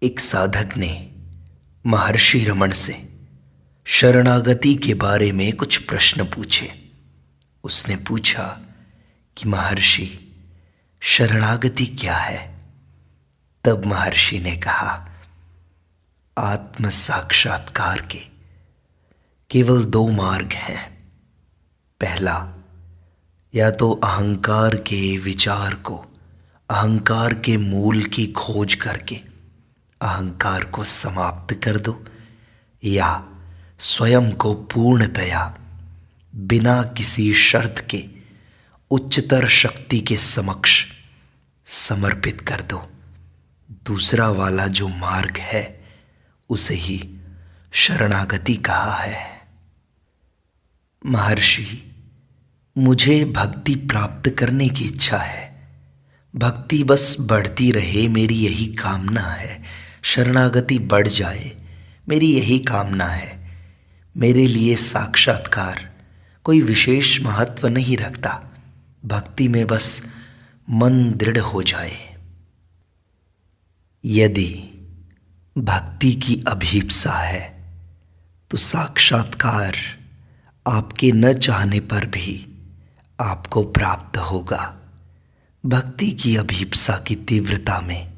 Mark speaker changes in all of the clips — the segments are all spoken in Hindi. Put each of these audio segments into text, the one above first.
Speaker 1: एक साधक ने महर्षि रमण से शरणागति के बारे में कुछ प्रश्न पूछे। उसने पूछा कि महर्षि, शरणागति क्या है? तब महर्षि ने कहा, आत्म साक्षात्कार के केवल दो मार्ग हैं। पहला, या तो अहंकार के विचार को, अहंकार के मूल की खोज करके अहंकार को समाप्त कर दो, या स्वयं को पूर्णतया बिना किसी शर्त के उच्चतर शक्ति के समक्ष समर्पित कर दो। दूसरा वाला जो मार्ग है उसे ही शरणागति कहा है। महर्षि, मुझे भक्ति प्राप्त करने की इच्छा है। भक्ति बस बढ़ती रहे, मेरी यही कामना है। शरणागति बढ़ जाए, मेरी यही कामना है। मेरे लिए साक्षात्कार कोई विशेष महत्व नहीं रखता। भक्ति में बस मन दृढ़ हो जाए। यदि भक्ति की अभीप्सा है तो साक्षात्कार आपके न चाहने पर भी आपको प्राप्त होगा। भक्ति की अभीप्सा की तीव्रता में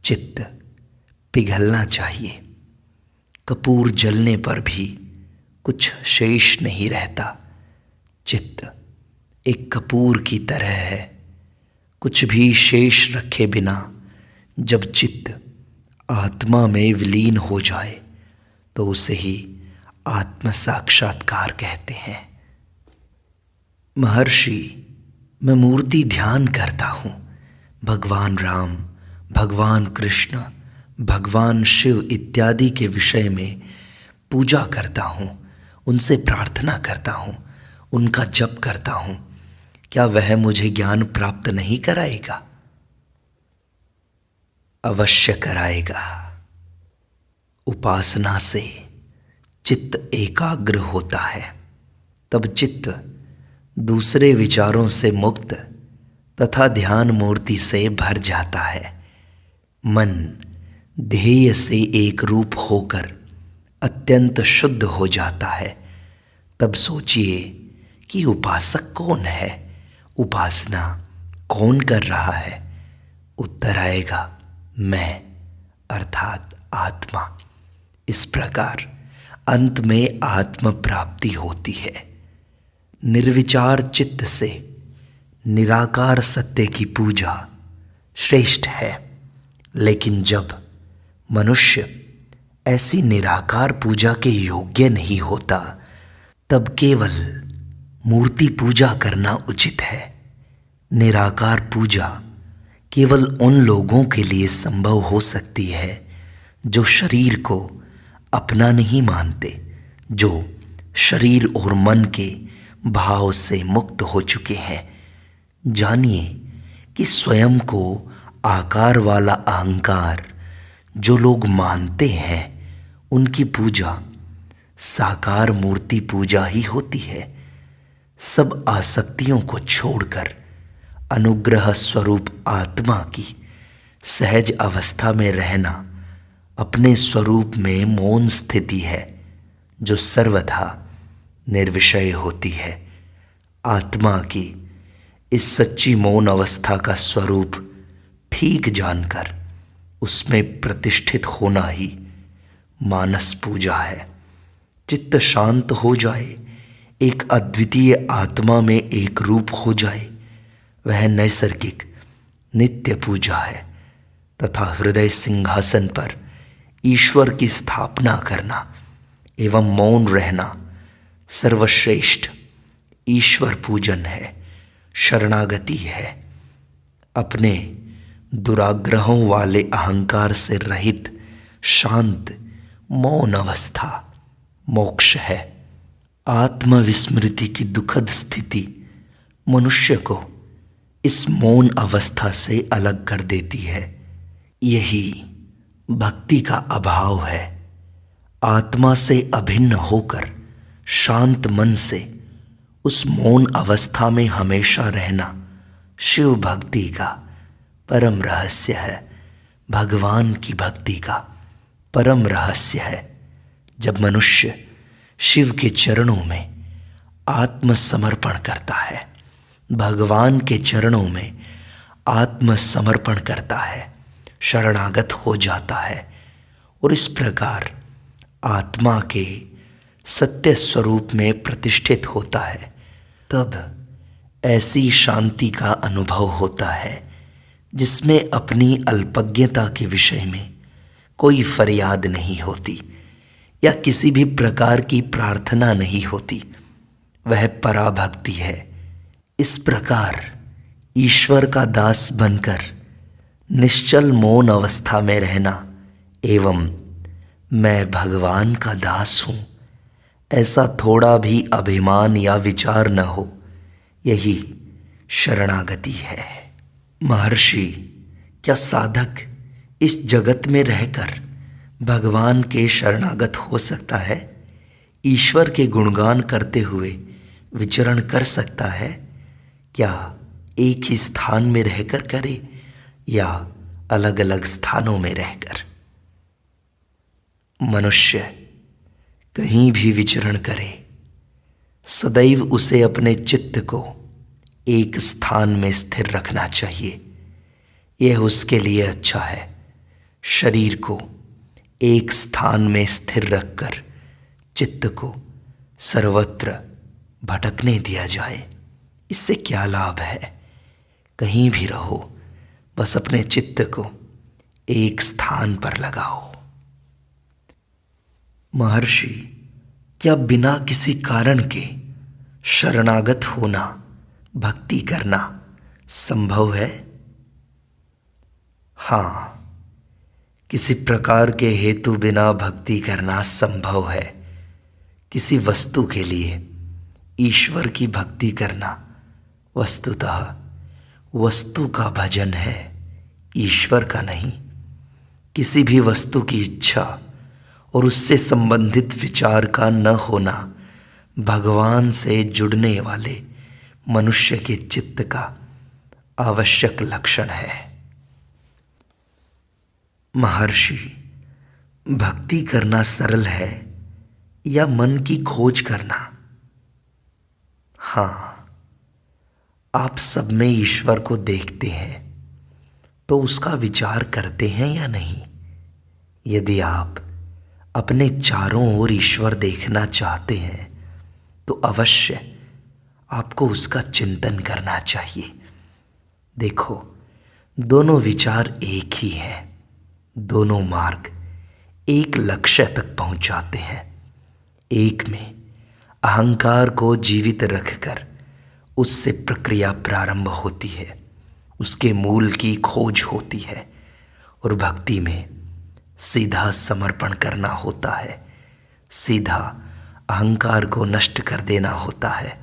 Speaker 1: चित्त पिघलना चाहिए। कपूर जलने पर भी कुछ शेष नहीं रहता। चित्त एक कपूर की तरह है। कुछ भी शेष रखे बिना जब चित्त आत्मा में विलीन हो जाए तो उसे ही आत्म साक्षात्कार कहते हैं। महर्षि, मैं मूर्ति ध्यान करता हूँ। भगवान राम, भगवान कृष्ण, भगवान शिव इत्यादि के विषय में पूजा करता हूँ, उनसे प्रार्थना करता हूँ, उनका जप करता हूँ। क्या वह मुझे ज्ञान प्राप्त नहीं कराएगा? अवश्य कराएगा। उपासना से चित्त एकाग्र होता है। तब चित्त दूसरे विचारों से मुक्त तथा ध्यान मूर्ति से भर जाता है। मन ध्येय से एक रूप होकर अत्यंत शुद्ध हो जाता है। तब सोचिए कि उपासक कौन है, उपासना कौन कर रहा है? उत्तर आएगा, मैं अर्थात आत्मा। इस प्रकार अंत में आत्म प्राप्ति होती है। निर्विचार चित्त से निराकार सत्य की पूजा श्रेष्ठ है। लेकिन जब मनुष्य ऐसी निराकार पूजा के योग्य नहीं होता, तब केवल मूर्ति पूजा करना उचित है। निराकार पूजा केवल उन लोगों के लिए संभव हो सकती है जो शरीर को अपना नहीं मानते, जो शरीर और मन के भाव से मुक्त हो चुके हैं। जानिए कि स्वयं को आकार वाला अहंकार जो लोग मानते हैं, उनकी पूजा साकार मूर्ति पूजा ही होती है। सब आसक्तियों को छोड़कर अनुग्रह स्वरूप आत्मा की सहज अवस्था में रहना अपने स्वरूप में मौन स्थिति है, जो सर्वथा निर्विषय होती है। आत्मा की इस सच्ची मौन अवस्था का स्वरूप ठीक जानकर उसमें प्रतिष्ठित होना ही मानस पूजा है। चित्त शांत हो जाए, एक अद्वितीय आत्मा में एक रूप हो जाए, वह नैसर्गिक नित्य पूजा है। तथा हृदय सिंहासन पर ईश्वर की स्थापना करना एवं मौन रहना सर्वश्रेष्ठ ईश्वर पूजन है, शरणागति है। अपने दुराग्रहों वाले अहंकार से रहित शांत मौन अवस्था मोक्ष है। आत्मविस्मृति की दुखद स्थिति मनुष्य को इस मौन अवस्था से अलग कर देती है। यही भक्ति का अभाव है। आत्मा से अभिन्न होकर शांत मन से उस मौन अवस्था में हमेशा रहना शिव भक्ति का परम रहस्य है। भगवान की भक्ति का परम रहस्य है। जब मनुष्य शिव के चरणों में आत्मसमर्पण करता है, भगवान के चरणों में आत्मसमर्पण करता है, शरणागत हो जाता है और इस प्रकार आत्मा के सत्य स्वरूप में प्रतिष्ठित होता है, तब ऐसी शांति का अनुभव होता है जिसमें अपनी अल्पज्ञता के विषय में कोई फरियाद नहीं होती या किसी भी प्रकार की प्रार्थना नहीं होती। वह पराभक्ति है। इस प्रकार ईश्वर का दास बनकर निश्चल मौन अवस्था में रहना एवं मैं भगवान का दास हूँ ऐसा थोड़ा भी अभिमान या विचार न हो, यही शरणागति है। महर्षि, क्या साधक इस जगत में रहकर भगवान के शरणागत हो सकता है? ईश्वर के गुणगान करते हुए विचरण कर सकता है? क्या एक ही स्थान में रहकर करे या अलग अलग स्थानों में रहकर? मनुष्य कहीं भी विचरण करे, सदैव उसे अपने चित्त को एक स्थान में स्थिर रखना चाहिए। यह उसके लिए अच्छा है। शरीर को एक स्थान में स्थिर रखकर चित्त को सर्वत्र भटकने दिया जाए, इससे क्या लाभ है? कहीं भी रहो, बस अपने चित्त को एक स्थान पर लगाओ। महर्षि, क्या बिना किसी कारण के शरणागत होना, भक्ति करना संभव है? हाँ, किसी प्रकार के हेतु बिना भक्ति करना संभव है। किसी वस्तु के लिए ईश्वर की भक्ति करना वस्तुतः वस्तु का भजन है, ईश्वर का नहीं। किसी भी वस्तु की इच्छा और उससे संबंधित विचार का न होना भगवान से जुड़ने वाले मनुष्य के चित्त का आवश्यक लक्षण है। महर्षि, भक्ति करना सरल है या मन की खोज करना? हाँ, आप सब में ईश्वर को देखते हैं तो उसका विचार करते हैं या नहीं? यदि आप अपने चारों ओर ईश्वर देखना चाहते हैं तो अवश्य आपको उसका चिंतन करना चाहिए। देखो, दोनों विचार एक ही हैं, दोनों मार्ग एक लक्ष्य तक पहुंचाते हैं। एक में अहंकार को जीवित रखकर उससे प्रक्रिया प्रारंभ होती है, उसके मूल की खोज होती है, और भक्ति में सीधा समर्पण करना होता है, सीधा अहंकार को नष्ट कर देना होता है।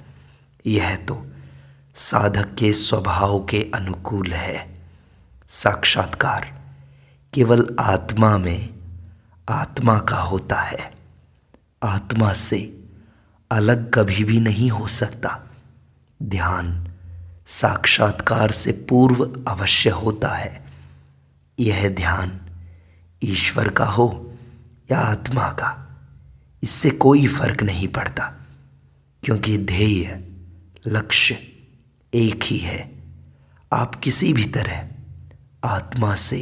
Speaker 1: यह तो साधक के स्वभाव के अनुकूल है। साक्षात्कार केवल आत्मा में आत्मा का होता है, आत्मा से अलग कभी भी नहीं हो सकता। ध्यान साक्षात्कार से पूर्व अवश्य होता है। यह ध्यान ईश्वर का हो या आत्मा का, इससे कोई फर्क नहीं पड़ता, क्योंकि ध्येय लक्ष्य एक ही है। आप किसी भी तरह आत्मा से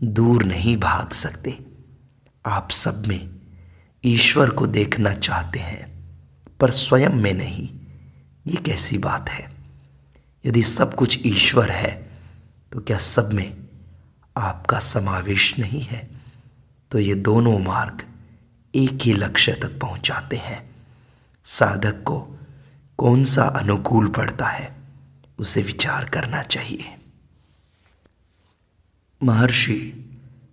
Speaker 1: दूर नहीं भाग सकते। आप सब में ईश्वर को देखना चाहते हैं, पर स्वयं में नहीं। ये कैसी बात है? यदि सब कुछ ईश्वर है तो क्या सब में आपका समावेश नहीं है? तो ये दोनों मार्ग एक ही लक्ष्य तक पहुंचाते हैं। साधक को कौन सा अनुकूल पड़ता है, उसे विचार करना चाहिए। महर्षि,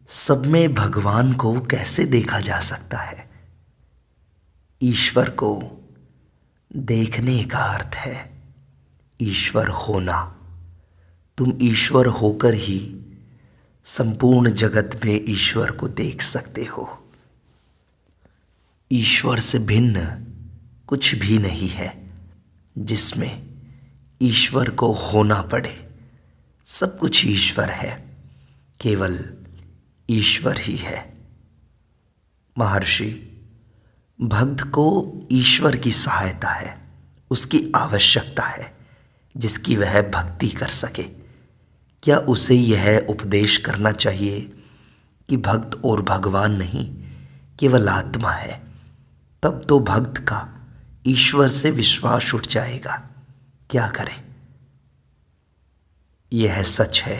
Speaker 1: सब में भगवान को कैसे देखा जा सकता है? ईश्वर को देखने का अर्थ है ईश्वर होना। तुम ईश्वर होकर ही संपूर्ण जगत में ईश्वर को देख सकते हो। ईश्वर से भिन्न कुछ भी नहीं है जिसमें ईश्वर को होना पड़े। सब कुछ ईश्वर है। केवल ईश्वर ही है। महर्षि, भक्त को ईश्वर की सहायता है, उसकी आवश्यकता है, जिसकी वह भक्ति कर सके। क्या उसे यह उपदेश करना चाहिए कि भक्त और भगवान नहीं, केवल आत्मा है? तब तो भक्त का ईश्वर से विश्वास उठ जाएगा। क्या करें? यह सच है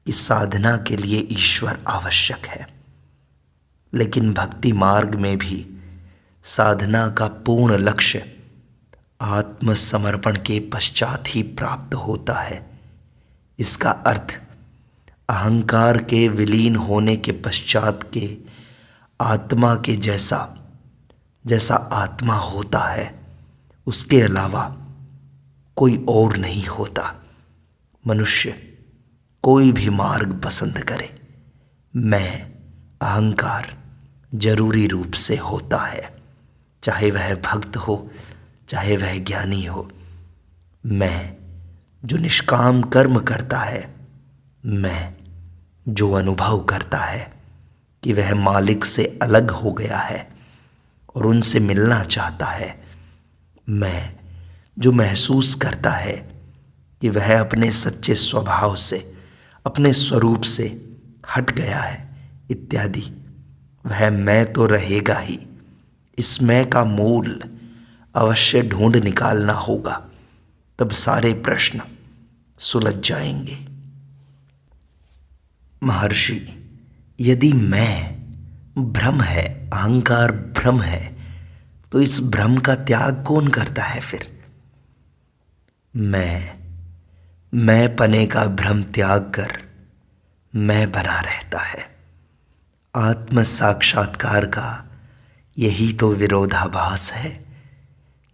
Speaker 1: कि साधना के लिए ईश्वर आवश्यक है, लेकिन भक्ति मार्ग में भी साधना का पूर्ण लक्ष्य आत्मसमर्पण के पश्चात ही प्राप्त होता है। इसका अर्थ अहंकार के विलीन होने के पश्चात के आत्मा के जैसा आत्मा होता है, उसके अलावा कोई और नहीं होता। मनुष्य कोई भी मार्ग पसंद करे, मैं अहंकार जरूरी रूप से होता है, चाहे वह भक्त हो, चाहे वह ज्ञानी हो। मैं जो निष्काम कर्म करता है, मैं जो अनुभव करता है कि वह मालिक से अलग हो गया है और उनसे मिलना चाहता है, मैं जो महसूस करता है कि वह अपने सच्चे स्वभाव से, अपने स्वरूप से हट गया है इत्यादि, वह मैं तो रहेगा ही। इस मैं का मूल अवश्य ढूंढ निकालना होगा, तब सारे प्रश्न सुलझ जाएंगे। महर्षि, यदि मैं भ्रम है, अहंकार भ्रम है, तो इस भ्रम का त्याग कौन करता है फिर? मैं पने का भ्रम त्याग कर मैं बना रहता है। आत्म साक्षात्कार का यही तो विरोधाभास है।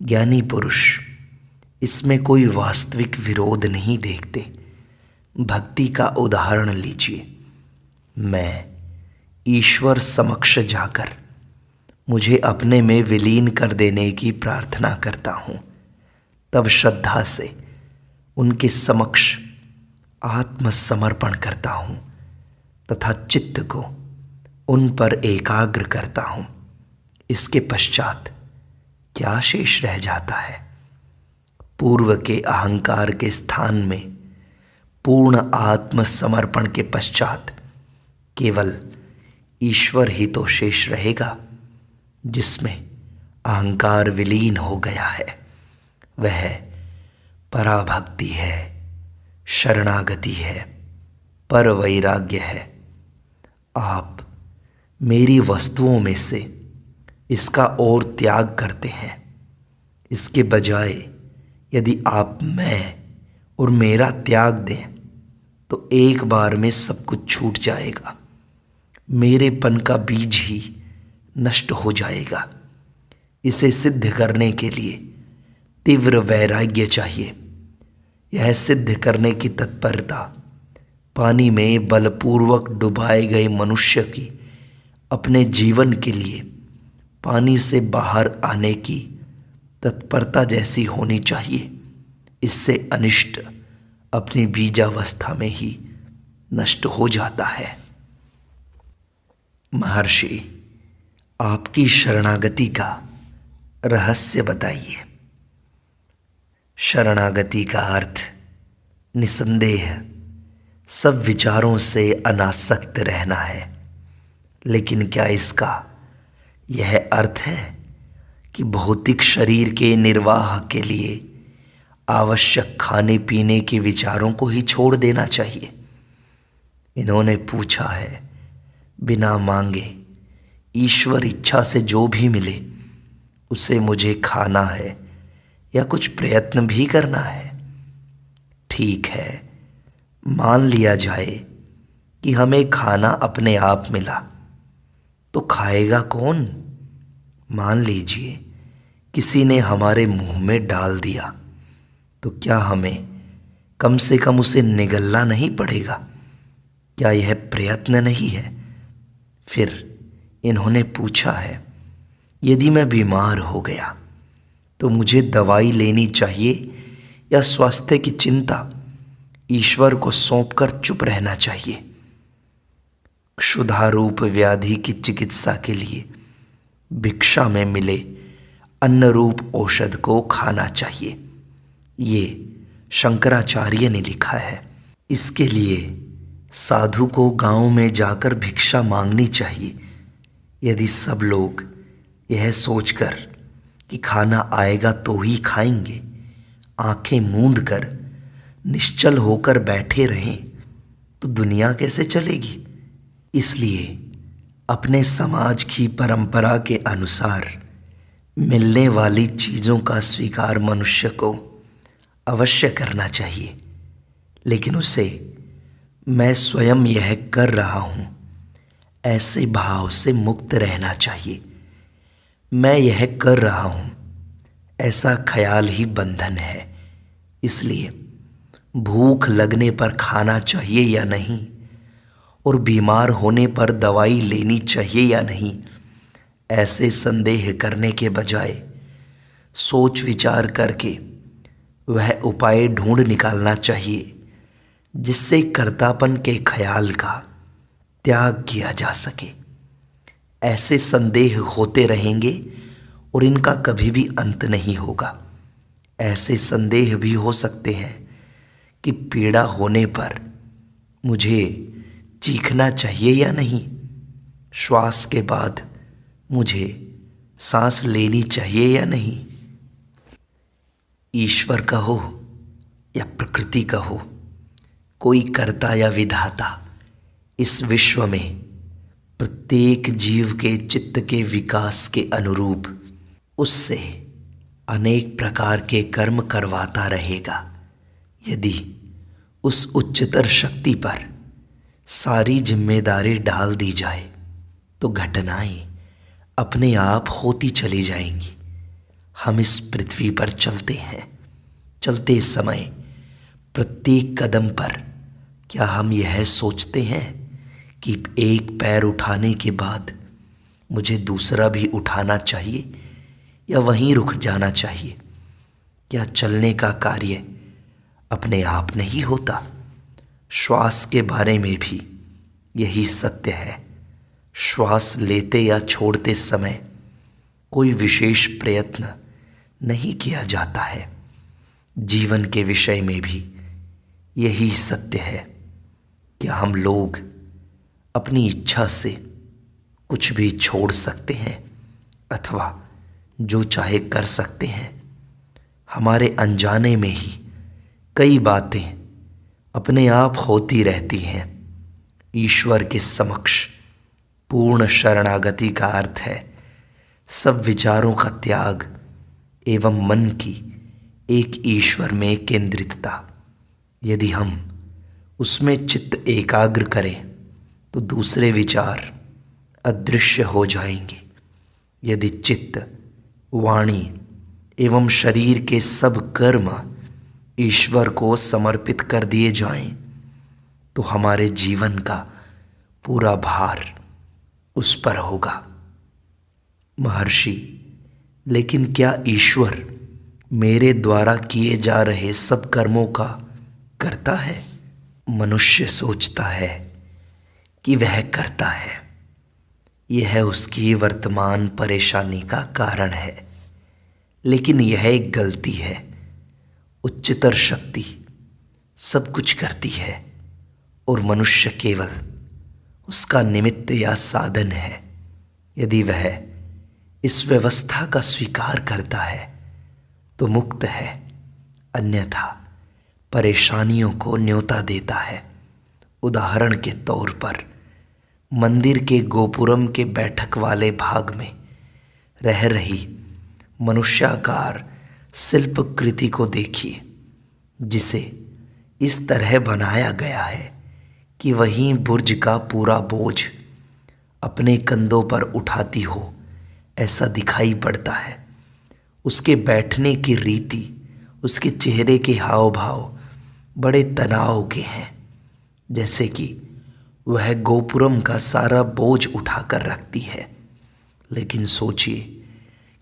Speaker 1: ज्ञानी पुरुष इसमें कोई वास्तविक विरोध नहीं देखते। भक्ति का उदाहरण लीजिए। मैं ईश्वर समक्ष जाकर मुझे अपने में विलीन कर देने की प्रार्थना करता हूँ, तब श्रद्धा से उनके समक्ष आत्मसमर्पण करता हूँ तथा चित्त को उन पर एकाग्र करता हूँ। इसके पश्चात क्या शेष रह जाता है? पूर्व के अहंकार के स्थान में पूर्ण आत्मसमर्पण के पश्चात केवल ईश्वर ही तो शेष रहेगा, जिसमें अहंकार विलीन हो गया है। वह पराभक्ति है, शरणागति है, पर वैराग्य है। आप मेरी वस्तुओं में से इसका और त्याग करते हैं। इसके बजाय यदि आप मैं और मेरा त्याग दें तो एक बार में सब कुछ छूट जाएगा। मेरेपन का बीज ही नष्ट हो जाएगा। इसे सिद्ध करने के लिए तीव्र वैराग्य चाहिए। यह सिद्ध करने की तत्परता पानी में बलपूर्वक डुबाए गए मनुष्य की अपने जीवन के लिए पानी से बाहर आने की तत्परता जैसी होनी चाहिए। इससे अनिष्ट अपनी बीजावस्था में ही नष्ट हो जाता है। महर्षि, आपकी शरणागति का रहस्य बताइए। शरणागति का अर्थ निसंदेह सब विचारों से अनासक्त रहना है, लेकिन क्या इसका यह अर्थ है कि भौतिक शरीर के निर्वाह के लिए आवश्यक खाने पीने के विचारों को ही छोड़ देना चाहिए? इन्होंने पूछा है, बिना मांगे ईश्वर इच्छा से जो भी मिले उसे मुझे खाना है या कुछ प्रयत्न भी करना है? ठीक है, मान लिया जाए कि हमें खाना अपने आप मिला, तो खाएगा कौन? मान लीजिए किसी ने हमारे मुंह में डाल दिया, तो क्या हमें कम से कम उसे निगलना नहीं पड़ेगा? क्या यह प्रयत्न नहीं है? फिर इन्होंने पूछा है, यदि मैं बीमार हो गया तो मुझे दवाई लेनी चाहिए या स्वास्थ्य की चिंता ईश्वर को सौंपकर चुप रहना चाहिए? क्षुधारूप व्याधि की चिकित्सा के लिए भिक्षा में मिले अन्न रूप औषध को खाना चाहिए। ये शंकराचार्य ने लिखा है। इसके लिए साधु को गांव में जाकर भिक्षा मांगनी चाहिए। यदि सब लोग यह सोचकर कि खाना आएगा तो ही खाएंगे, आंखें मूंद कर निश्चल होकर बैठे रहें तो दुनिया कैसे चलेगी। इसलिए अपने समाज की परंपरा के अनुसार मिलने वाली चीज़ों का स्वीकार मनुष्य को अवश्य करना चाहिए, लेकिन उसे मैं स्वयं यह कर रहा हूँ ऐसे भाव से मुक्त रहना चाहिए। मैं यह कर रहा हूँ ऐसा ख्याल ही बंधन है। इसलिए भूख लगने पर खाना चाहिए या नहीं और बीमार होने पर दवाई लेनी चाहिए या नहीं, ऐसे संदेह करने के बजाय सोच विचार करके वह उपाय ढूंढ निकालना चाहिए जिससे कर्तापन के ख्याल का त्याग किया जा सके। ऐसे संदेह होते रहेंगे और इनका कभी भी अंत नहीं होगा। ऐसे संदेह भी हो सकते हैं कि पीड़ा होने पर मुझे चीखना चाहिए या नहीं, श्वास के बाद मुझे सांस लेनी चाहिए या नहीं। ईश्वर का हो या प्रकृति का हो, कोई कर्ता या विधाता इस विश्व में प्रत्येक जीव के चित्त के विकास के अनुरूप उससे अनेक प्रकार के कर्म करवाता रहेगा। यदि उस उच्चतर शक्ति पर सारी जिम्मेदारी डाल दी जाए तो घटनाएं अपने आप होती चली जाएंगी। हम इस पृथ्वी पर चलते हैं, चलते समय प्रत्येक कदम पर क्या हम यह सोचते हैं कि एक पैर उठाने के बाद मुझे दूसरा भी उठाना चाहिए या वहीं रुक जाना चाहिए? क्या चलने का कार्य अपने आप नहीं होता? श्वास के बारे में भी यही सत्य है। श्वास लेते या छोड़ते समय कोई विशेष प्रयत्न नहीं किया जाता है। जीवन के विषय में भी यही सत्य है। क्या हम लोग अपनी इच्छा से कुछ भी छोड़ सकते हैं अथवा जो चाहे कर सकते हैं? हमारे अनजाने में ही कई बातें अपने आप होती रहती हैं। ईश्वर के समक्ष पूर्ण शरणागति का अर्थ है सब विचारों का त्याग एवं मन की एक ईश्वर में केंद्रितता। यदि हम उसमें चित्त एकाग्र करें तो दूसरे विचार अदृश्य हो जाएंगे। यदि चित्त, वाणी एवं शरीर के सब कर्म ईश्वर को समर्पित कर दिए जाएं तो हमारे जीवन का पूरा भार उस पर होगा। महर्षि, लेकिन क्या ईश्वर मेरे द्वारा किए जा रहे सब कर्मों का करता है? मनुष्य सोचता है कि वह करता है। यह उसकी वर्तमान परेशानी का कारण है, लेकिन यह एक गलती है। उच्चतर शक्ति सब कुछ करती है और मनुष्य केवल उसका निमित्त या साधन है। यदि वह इस व्यवस्था का स्वीकार करता है तो मुक्त है, अन्यथा परेशानियों को न्योता देता है। उदाहरण के तौर पर मंदिर के गोपुरम के बैठक वाले भाग में रह रही मनुष्याकार शिल्प कृति को देखिए, जिसे इस तरह बनाया गया है कि वहीं बुर्ज का पूरा बोझ अपने कंधों पर उठाती हो ऐसा दिखाई पड़ता है। उसके बैठने की रीति, उसके चेहरे के हाव भाव बड़े तनाव के हैं, जैसे कि वह गोपुरम का सारा बोझ उठाकर रखती है। लेकिन सोचिए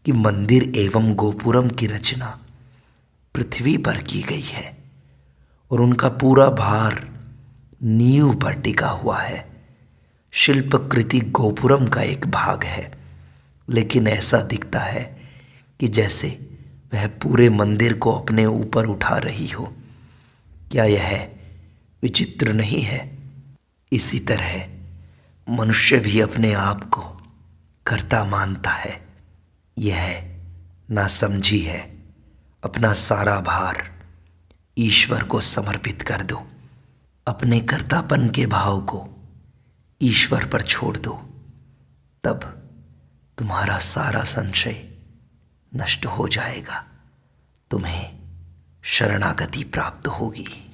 Speaker 1: कि मंदिर एवं गोपुरम की रचना पृथ्वी पर की गई है और उनका पूरा भार नींव पर टिका हुआ है। शिल्पकृति गोपुरम का एक भाग है, लेकिन ऐसा दिखता है कि जैसे वह पूरे मंदिर को अपने ऊपर उठा रही हो। क्या यह विचित्र नहीं है? इसी तरह मनुष्य भी अपने आप को कर्ता मानता है। यह नासमझी है। अपना सारा भार ईश्वर को समर्पित कर दो। अपने कर्तापन के भाव को ईश्वर पर छोड़ दो, तब तुम्हारा सारा संशय नष्ट हो जाएगा। तुम्हें शरणागति प्राप्त होगी।